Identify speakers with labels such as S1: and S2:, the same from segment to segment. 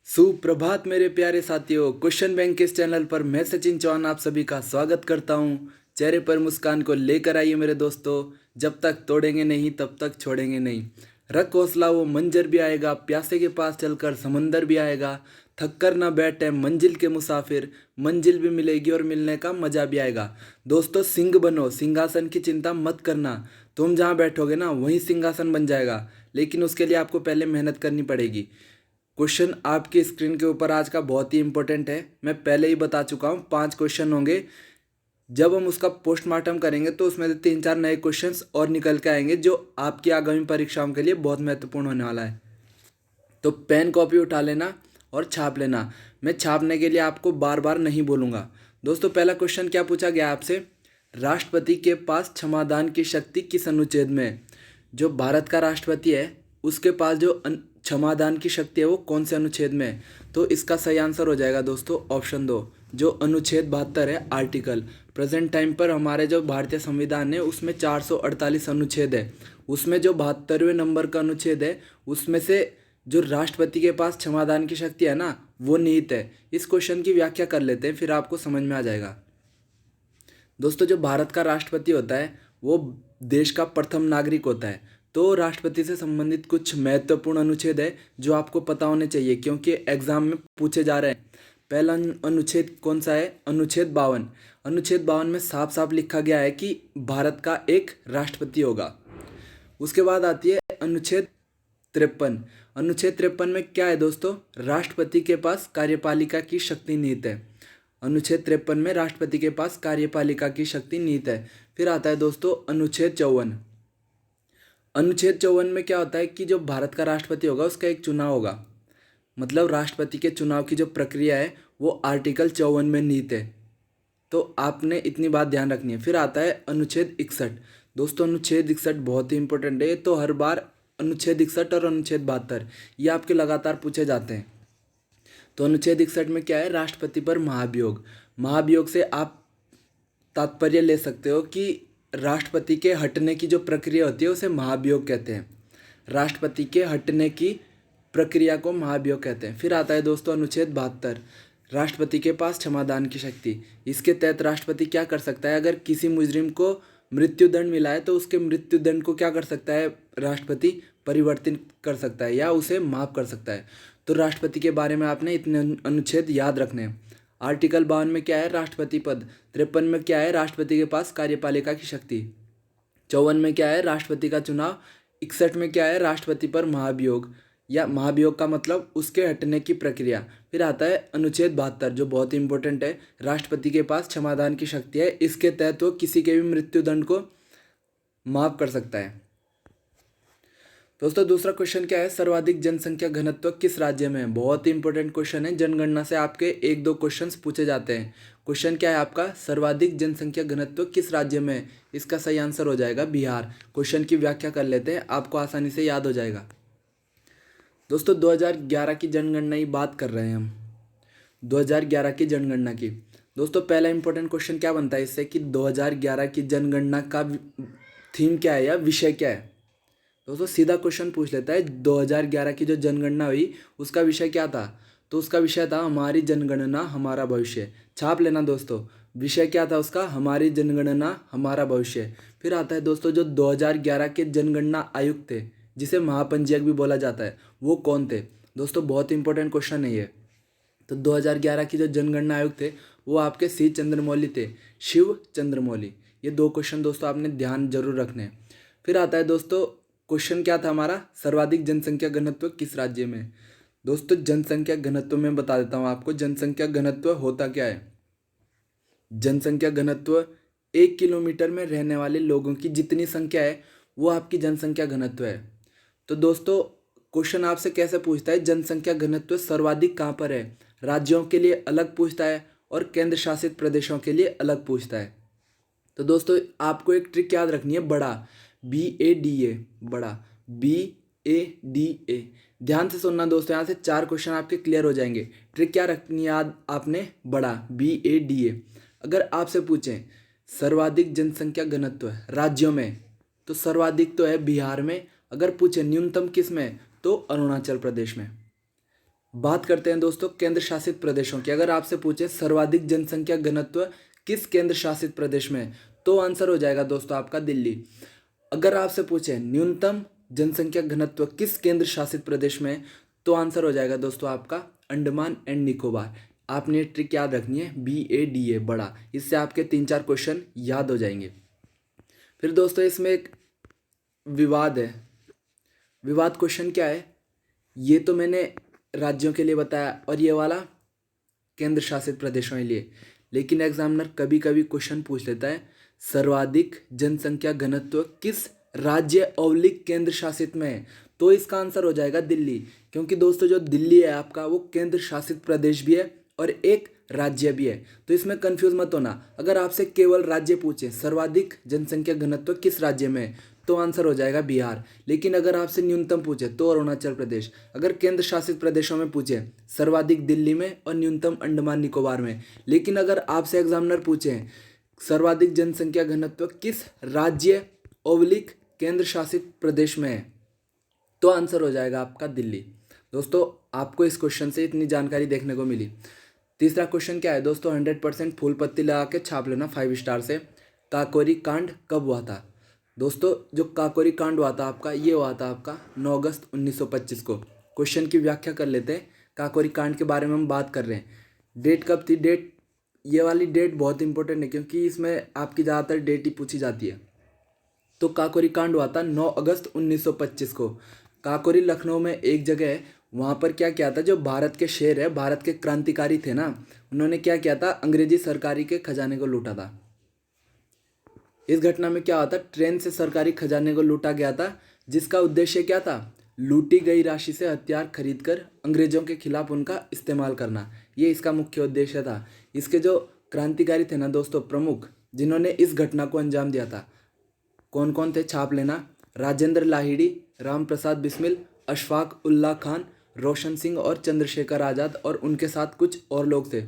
S1: सुप्रभात मेरे प्यारे साथियों। क्वेश्चन बैंक के इस चैनल पर मैं सचिन चौहान आप सभी का स्वागत करता हूं। चेहरे पर मुस्कान को लेकर आइए मेरे दोस्तों। जब तक तोड़ेंगे नहीं तब तक छोड़ेंगे नहीं। रख हौसला, वो मंजर भी आएगा। प्यासे के पास चलकर समंदर भी आएगा। थक कर ना बैठे मंजिल के मुसाफिर, मंजिल भी मिलेगी और मिलने का मजा भी आएगा। दोस्तों सिंह बनो, सिंहासन की चिंता मत करना। तुम जहाँ बैठोगे ना वहीं सिंहासन बन जाएगा, लेकिन उसके लिए आपको पहले मेहनत करनी पड़ेगी। क्वेश्चन आपकी स्क्रीन के ऊपर आज का बहुत ही इंपॉर्टेंट है। मैं पहले ही बता चुका हूँ 5 क्वेश्चन होंगे। जब हम उसका पोस्टमार्टम करेंगे तो उसमें से 3-4 नए क्वेश्चंस और निकल के आएंगे जो आपकी आगामी परीक्षाओं के लिए बहुत महत्वपूर्ण होने वाला है। तो पेन कॉपी उठा लेना और छाप लेना। मैं छापने के लिए आपको बार बार नहीं बोलूँगा। दोस्तों पहला क्वेश्चन क्या पूछा गया आपसे? राष्ट्रपति के पास क्षमादान की शक्ति किस अनुच्छेद में है? जो भारत का राष्ट्रपति है उसके पास जो क्षमादान की शक्ति है वो कौन से अनुच्छेद में है? तो इसका सही आंसर हो जाएगा दोस्तों ऑप्शन 2, जो अनुच्छेद 72 है आर्टिकल। प्रेजेंट टाइम पर हमारे जो भारतीय संविधान है उसमें 448 अनुच्छेद है। उसमें जो 72वें नंबर का अनुच्छेद है उसमें से जो राष्ट्रपति के पास क्षमादान की शक्ति है ना वो निहित है। इस क्वेश्चन की व्याख्या कर लेते हैं फिर आपको समझ में आ जाएगा। दोस्तों जो भारत का राष्ट्रपति होता है वो देश का प्रथम नागरिक होता है। तो राष्ट्रपति से संबंधित कुछ महत्वपूर्ण अनुच्छेद है जो आपको पता होने चाहिए क्योंकि एग्जाम में पूछे जा रहे हैं। पहला अनुच्छेद कौन सा है? अनुच्छेद 52। अनुच्छेद 52 में साफ साफ लिखा गया है कि भारत का एक राष्ट्रपति होगा। उसके बाद आती है अनुच्छेद 53। अनुच्छेद 53 में क्या है दोस्तों? राष्ट्रपति के पास कार्यपालिका की शक्ति निहित है। अनुच्छेद 53 में राष्ट्रपति के पास कार्यपालिका की शक्ति निहित है। फिर आता है दोस्तों अनुच्छेद 54। अनुच्छेद 54 में क्या होता है कि जो भारत का राष्ट्रपति होगा उसका एक चुनाव होगा। मतलब राष्ट्रपति के चुनाव की जो प्रक्रिया है वो आर्टिकल 54 में निहित है। तो आपने इतनी बात ध्यान रखनी है। फिर आता है अनुच्छेद 61। दोस्तों अनुच्छेद 61 बहुत ही इंपॉर्टेंट है। तो हर बार अनुच्छेद 61 और अनुच्छेद 72 ये आपके लगातार पूछे जाते हैं। तो अनुच्छेद 61 में क्या है? राष्ट्रपति पर महाभियोग। महाभियोग से आप तात्पर्य ले सकते हो कि राष्ट्रपति के हटने की जो प्रक्रिया होती है उसे महाभियोग कहते हैं। राष्ट्रपति के हटने की प्रक्रिया को महाभियोग कहते हैं। फिर आता है दोस्तों अनुच्छेद 72। राष्ट्रपति के पास क्षमादान की शक्ति। इसके तहत राष्ट्रपति क्या कर सकता है? अगर किसी मुजरिम को मृत्युदंड मिला है तो उसके मृत्युदंड को क्या कर सकता है? राष्ट्रपति परिवर्तित कर सकता है या उसे माफ कर सकता है। तो राष्ट्रपति के बारे में आपने इतने अनुच्छेद याद रखने हैं। आर्टिकल 52 में क्या है? राष्ट्रपति पद। 53 में क्या है? राष्ट्रपति के पास कार्यपालिका की शक्ति। 54 में क्या है? राष्ट्रपति का चुनाव। 61 में क्या है? राष्ट्रपति पर महाभियोग या महाभियोग का मतलब उसके हटने की प्रक्रिया। फिर आता है अनुच्छेद 72 जो बहुत ही इंपॉर्टेंट है। राष्ट्रपति के पास क्षमादान की शक्ति है। इसके तहत वो किसी के भी मृत्युदंड को माफ कर सकता है। दोस्तों दूसरा क्वेश्चन क्या है? सर्वाधिक जनसंख्या घनत्व किस राज्य में है? बहुत ही इंपॉर्टेंट क्वेश्चन है। जनगणना से आपके 1-2 क्वेश्चंस पूछे जाते हैं। क्वेश्चन क्या है आपका? सर्वाधिक जनसंख्या घनत्व किस राज्य में है? इसका सही आंसर हो जाएगा बिहार। क्वेश्चन की व्याख्या कर लेते हैं, आपको आसानी से याद हो जाएगा। दोस्तों 2011 की जनगणना की बात कर रहे हैं हम। 2011 की जनगणना की। दोस्तों पहला इंपॉर्टेंट क्वेश्चन क्या बनता है इससे कि 2011 की जनगणना का थीम क्या है या विषय क्या है? दोस्तों सीधा क्वेश्चन पूछ लेता है 2011 की जो जनगणना हुई उसका विषय क्या था? तो उसका विषय था हमारी जनगणना हमारा भविष्य। छाप लेना दोस्तों, विषय क्या था उसका? हमारी जनगणना हमारा भविष्य। फिर आता है दोस्तों जो 2011 के जनगणना आयुक्त थे जिसे महापंजीयक भी बोला जाता है वो कौन थे? दोस्तों बहुत इंपॉर्टेंट क्वेश्चन है ये। तो 2011 की जो जनगणना आयुक्त थे वो आपके सी चंद्रमौली थे, शिव चंद्रमौली। ये 2 क्वेश्चन दोस्तों आपने ध्यान जरूर रखने हैं। फिर आता है दोस्तों क्वेश्चन क्या था हमारा? सर्वाधिक जनसंख्या घनत्व किस राज्य में? दोस्तों जनसंख्या घनत्व में बता देता हूँ आपको। जनसंख्या घनत्व होता क्या है? जनसंख्या घनत्व 1 किलोमीटर में रहने वाले लोगों की जितनी संख्या है वो आपकी जनसंख्या घनत्व है। तो दोस्तों क्वेश्चन आपसे कैसे पूछता है? जनसंख्या घनत्व सर्वाधिक कहाँ पर है? राज्यों के लिए अलग पूछता है और केंद्र शासित प्रदेशों के लिए अलग पूछता है। तो दोस्तों आपको एक ट्रिक याद रखनी है, बड़ा BADA, बड़ा BADA। ध्यान से सुनना दोस्तों, यहाँ से 4 क्वेश्चन आपके क्लियर हो जाएंगे। ट्रिक क्या रखनी है याद आपने? बड़ा BADA। अगर आपसे पूछें सर्वाधिक जनसंख्या घनत्व राज्यों में तो सर्वाधिक तो है बिहार में। अगर पूछे न्यूनतम किस में तो अरुणाचल प्रदेश में। बात करते हैं दोस्तों केंद्र शासित प्रदेशों की। अगर आपसे पूछे सर्वाधिक जनसंख्या घनत्व किस केंद्र शासित प्रदेश में है, तो आंसर हो जाएगा दोस्तों आपका दिल्ली। अगर आपसे पूछे न्यूनतम जनसंख्या घनत्व किस केंद्र शासित प्रदेश में है, तो आंसर हो जाएगा दोस्तों आपका अंडमान एंड निकोबार। आपने ये ट्रिक याद रखनी है, BADA बड़ा, इससे आपके 3-4 क्वेश्चन याद हो जाएंगे। फिर दोस्तों इसमें एक विवाद है। विवाद क्वेश्चन क्या है, ये तो मैंने राज्यों के लिए बताया और ये वाला केंद्र शासित प्रदेशों के लिए, लेकिन एग्जामिनर कभी कभी क्वेश्चन पूछ लेता है सर्वाधिक जनसंख्या घनत्व किस राज्य अवलिक केंद्र शासित में है, तो इसका आंसर हो जाएगा दिल्ली। क्योंकि दोस्तों जो दिल्ली है आपका वो केंद्र शासित प्रदेश भी है और एक राज्य भी है, तो इसमें कंफ्यूज मत होना। अगर आपसे केवल राज्य पूछे सर्वाधिक जनसंख्या घनत्व किस राज्य में है, तो आंसर हो जाएगा बिहार। लेकिन अगर आपसे न्यूनतम पूछे तो अरुणाचल प्रदेश। अगर केंद्र शासित प्रदेशों में पूछे सर्वाधिक दिल्ली में और न्यूनतम अंडमान निकोबार में। लेकिन अगर आपसे एग्जामिनर पूछे सर्वाधिक जनसंख्या घनत्व किस राज्य ओवलिक केंद्र शासित प्रदेश में है, तो आंसर हो जाएगा आपका दिल्ली। दोस्तों आपको इस क्वेश्चन से इतनी जानकारी देखने को मिली। तीसरा क्वेश्चन क्या है दोस्तों, 100% फूल पत्ती लगा के छाप लेना 5 स्टार से। काकोरी कांड कब हुआ था? दोस्तों जो काकोरी कांड हुआ था आपका, ये हुआ था आपका 9 अगस्त 1925 को। क्वेश्चन की व्याख्या कर लेते हैं। काकोरी कांड के बारे में हम बात कर रहे हैं। डेट कब थी? डेट, ये वाली डेट बहुत इंपॉर्टेंट है क्योंकि इसमें आपकी ज़्यादातर डेट ही पूछी जाती है। तो काकोरी कांड हुआ था 9 अगस्त 1925 को। काकोरी लखनऊ में एक जगह है, वहाँ पर क्या किया था, जो भारत के शेर है, भारत के क्रांतिकारी थे ना, उन्होंने क्या किया था, अंग्रेजी सरकारी के खजाने को लूटा था। इस घटना में क्या हुआ था, ट्रेन से सरकारी खजाने को लूटा गया था, जिसका उद्देश्य क्या था, लूटी गई राशि से हथियार खरीदकर अंग्रेजों के खिलाफ उनका इस्तेमाल करना, ये इसका मुख्य उद्देश्य था। इसके जो क्रांतिकारी थे ना दोस्तों, प्रमुख जिन्होंने इस घटना को अंजाम दिया था, कौन कौन थे, छाप लेना। राजेंद्र लाहिड़ी, राम प्रसाद बिस्मिल, अशफाक उल्ला खान, रोशन सिंह और चंद्रशेखर आज़ाद, और उनके साथ कुछ और लोग थे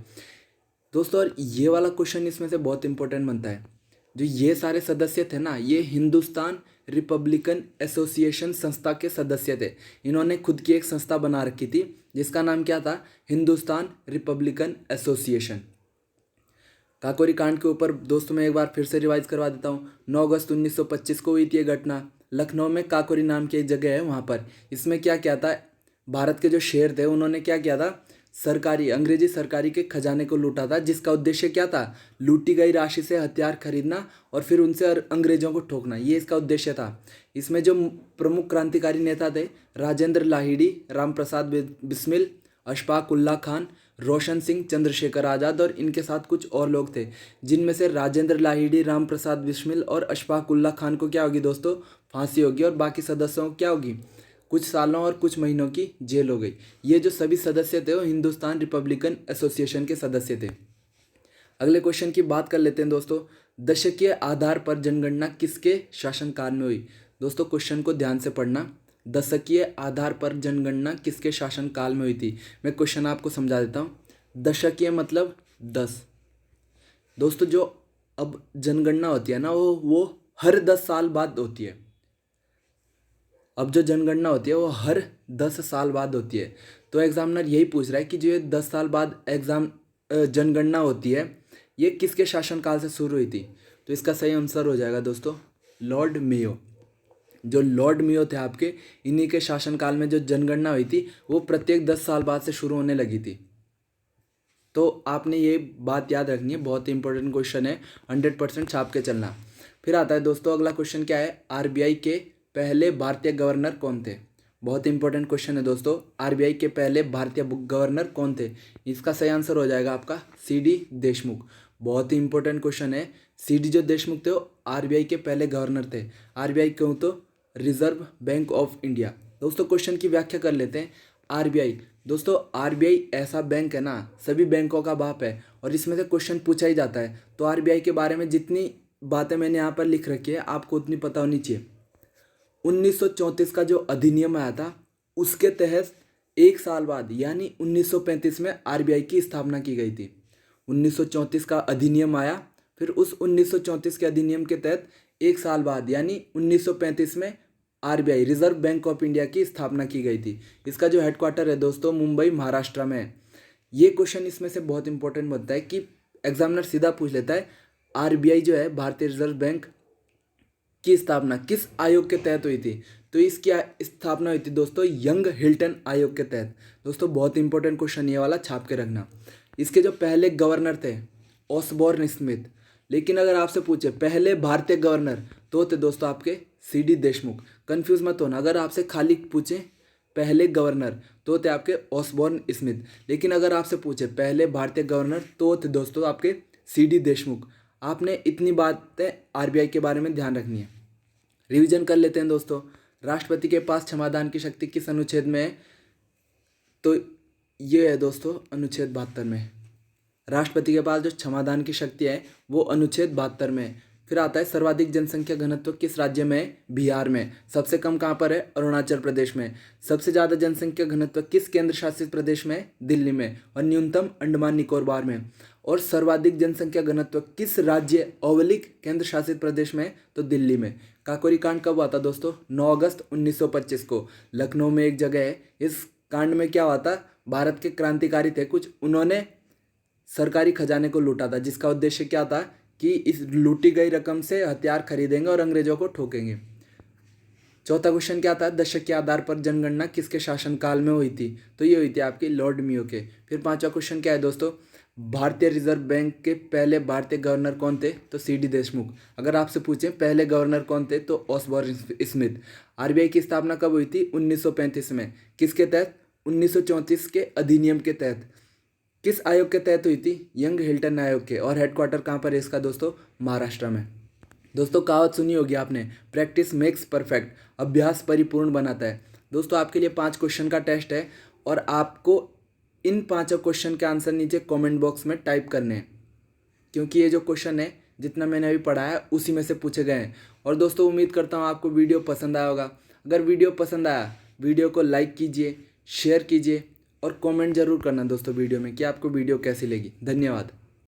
S1: दोस्तों। और ये वाला क्वेश्चन इसमें से बहुत इंपॉर्टेंट बनता है। जो ये सारे सदस्य थे ना, ये हिंदुस्तान रिपब्लिकन एसोसिएशन संस्था के सदस्य थे। इन्होंने खुद की एक संस्था बना रखी थी जिसका नाम क्या था, हिंदुस्तान रिपब्लिकन एसोसिएशन। काकोरी कांड के ऊपर दोस्तों मैं एक बार फिर से रिवाइज करवा देता हूँ। 9 अगस्त 1925 को हुई थी ये घटना। लखनऊ में काकोरी नाम की एक जगह है, वहाँ पर इसमें क्या किया था, भारत के जो शेर थे उन्होंने क्या किया था, सरकारी अंग्रेजी सरकारी के खजाने को लूटा था, जिसका उद्देश्य क्या था, लूटी गई राशि से हथियार खरीदना और फिर उनसे अंग्रेजों को ठोकना, ये इसका उद्देश्य था। इसमें जो प्रमुख क्रांतिकारी नेता थे, राजेंद्र लाहिड़ी, राम प्रसाद बिस्मिल, अशफाक उल्ला खान, रोशन सिंह, चंद्रशेखर आज़ाद और इनके साथ कुछ और लोग थे, जिनमें से राजेंद्र लाहिड़ी, राम प्रसाद बिस्मिल और अशफाक उल्ला खान को क्या होगी दोस्तों, फांसी होगी, और बाकी सदस्यों को क्या होगी, कुछ सालों और कुछ महीनों की जेल हो गई। ये जो सभी सदस्य थे वो हिंदुस्तान रिपब्लिकन एसोसिएशन के सदस्य थे। अगले क्वेश्चन की बात कर लेते हैं दोस्तों। दशकीय आधार पर जनगणना किसके शासनकाल में हुई? दोस्तों क्वेश्चन को ध्यान से पढ़ना। दशकीय आधार पर जनगणना किसके शासनकाल में हुई थी? मैं क्वेश्चन आपको समझा देता हूँ। दशकीय मतलब 10। दोस्तों जो अब जनगणना होती है ना, वो हर 10 साल बाद होती है। अब जो जनगणना होती है वो हर 10 साल बाद होती है। तो एग्जामिनर यही पूछ रहा है कि जो ये 10 साल बाद जनगणना होती है, ये किसके शासनकाल से शुरू हुई थी? तो इसका सही आंसर हो जाएगा दोस्तों लॉर्ड मेयो। जो लॉर्ड मेयो थे आपके, इन्हीं के शासनकाल में जो जनगणना हुई थी वो प्रत्येक 10 साल बाद से शुरू होने लगी थी। तो आपने ये बात याद रखनी है, बहुत ही इंपॉर्टेंट क्वेश्चन है, 100% छाप के चलना। फिर आता है दोस्तों अगला क्वेश्चन क्या है, आरबीआई के पहले भारतीय गवर्नर कौन थे? बहुत इंपॉर्टेंट क्वेश्चन है दोस्तों। आरबीआई के पहले भारतीय गवर्नर कौन थे? इसका सही आंसर हो जाएगा आपका सीडी देशमुख। बहुत ही इंपॉर्टेंट क्वेश्चन है। सीडी जो देशमुख थे वो आरबीआई के पहले गवर्नर थे। आरबीआई क्यों? तो रिजर्व बैंक ऑफ इंडिया। दोस्तों क्वेश्चन की व्याख्या कर लेते हैं। आरबीआई, दोस्तों आरबीआई ऐसा बैंक है ना, सभी बैंकों का बाप है, और इसमें से क्वेश्चन पूछा ही जाता है। तो आरबीआई के बारे में जितनी बातें मैंने यहाँ पर लिख रखी है आपको उतनी पता होनी चाहिए। 1934 का जो अधिनियम आया था उसके तहत 1 साल बाद यानी 1935 में आरबीआई की स्थापना की गई थी। 1934 का अधिनियम आया, फिर उस 1934 के अधिनियम के तहत 1 साल बाद यानी 1935 में RBI reserve bank of India की स्थापना की गई थी। इसका जो हेडक्वार्टर है दोस्तों मुंबई महाराष्ट्र में है। ये क्वेश्चन इसमें से बहुत इंपॉर्टेंट बनता है कि एग्जामिनर सीधा पूछ लेता है आरबीआई जो है भारतीय रिजर्व बैंक की स्थापना किस आयोग के तहत हुई थी। तो इसकी स्थापना हुई थी दोस्तों यंग हिल्टन आयोग के तहत। दोस्तों बहुत इंपॉर्टेंट क्वेश्चन ये वाला छाप के रखना। इसके जो पहले गवर्नर थे ऑसबॉर्न स्मिथ, लेकिन अगर आपसे पूछे पहले भारतीय गवर्नर तो थे दोस्तों आपके सीडी देशमुख। कंफ्यूज मत होना, अगर आपसे खाली पूछे पहले गवर्नर तो थे आपके ऑसबॉर्न स्मिथ, लेकिन अगर आपसे पूछे पहले भारतीय गवर्नर तो थे दोस्तों आपके सीडी देशमुख। आपने इतनी बातें आरबीआई के बारे में ध्यान रखनी है। रिवीजन कर लेते हैं दोस्तों। राष्ट्रपति के पास क्षमादान की शक्ति किस अनुच्छेद में है? तो ये है दोस्तों अनुच्छेद 72 में। राष्ट्रपति के पास जो क्षमादान की शक्ति है वो अनुच्छेद 72 में है। फिर आता है सर्वाधिक जनसंख्या घनत्व किस राज्य में है? बिहार में। सबसे कम कहाँ पर है? अरुणाचल प्रदेश में। सबसे ज़्यादा जनसंख्या घनत्व किस केंद्र शासित प्रदेश में है? दिल्ली में। और न्यूनतम अंडमान निकोबार में। और सर्वाधिक जनसंख्या घनत्व किस राज्य केंद्र शासित प्रदेश में है? तो दिल्ली में। काकोरी कांड कब हुआ था दोस्तों? 9 अगस्त 1925 को लखनऊ में एक जगह है। इस कांड में क्या हुआ था? भारत के क्रांतिकारी थे कुछ, उन्होंने सरकारी खजाने को लूटा था, जिसका उद्देश्य क्या था कि इस लूटी गई रकम से हथियार खरीदेंगे और अंग्रेजों को ठोकेंगे। चौथा क्वेश्चन क्या था? दशक के आधार पर जनगणना किसके शासनकाल में हुई थी? तो ये हुई थी आपकी लॉर्ड मेयो के। फिर पांचवा क्वेश्चन क्या है दोस्तों? भारतीय रिजर्व बैंक के पहले भारतीय गवर्नर कौन थे? तो सीडी देशमुख। अगर आपसे पूछें पहले गवर्नर कौन थे तो ऑसबॉर्न स्मिथ। आरबीआई की स्थापना कब हुई थी? 1935 में। किसके तहत? 1934 के अधिनियम के तहत। किस आयोग के तहत हुई थी? यंग हिल्टन आयोग के। और हेडक्वार्टर कहाँ पर है इसका दोस्तों? महाराष्ट्र में। दोस्तों कहावत सुनी होगी आपने, प्रैक्टिस मेक्स परफेक्ट, अभ्यास परिपूर्ण बनाता है। दोस्तों आपके लिए 5 क्वेश्चन का टेस्ट है और आपको इन 5 क्वेश्चन के आंसर नीचे कमेंट बॉक्स में टाइप करने हैं, क्योंकि ये जो क्वेश्चन है जितना मैंने अभी पढ़ाया उसी में से पूछे गए हैं। और दोस्तों उम्मीद करता हूँ आपको वीडियो पसंद आया होगा। अगर वीडियो पसंद आया वीडियो को लाइक कीजिए, शेयर कीजिए और कमेंट जरूर करना दोस्तों वीडियो में कि आपको वीडियो कैसी लगी। धन्यवाद।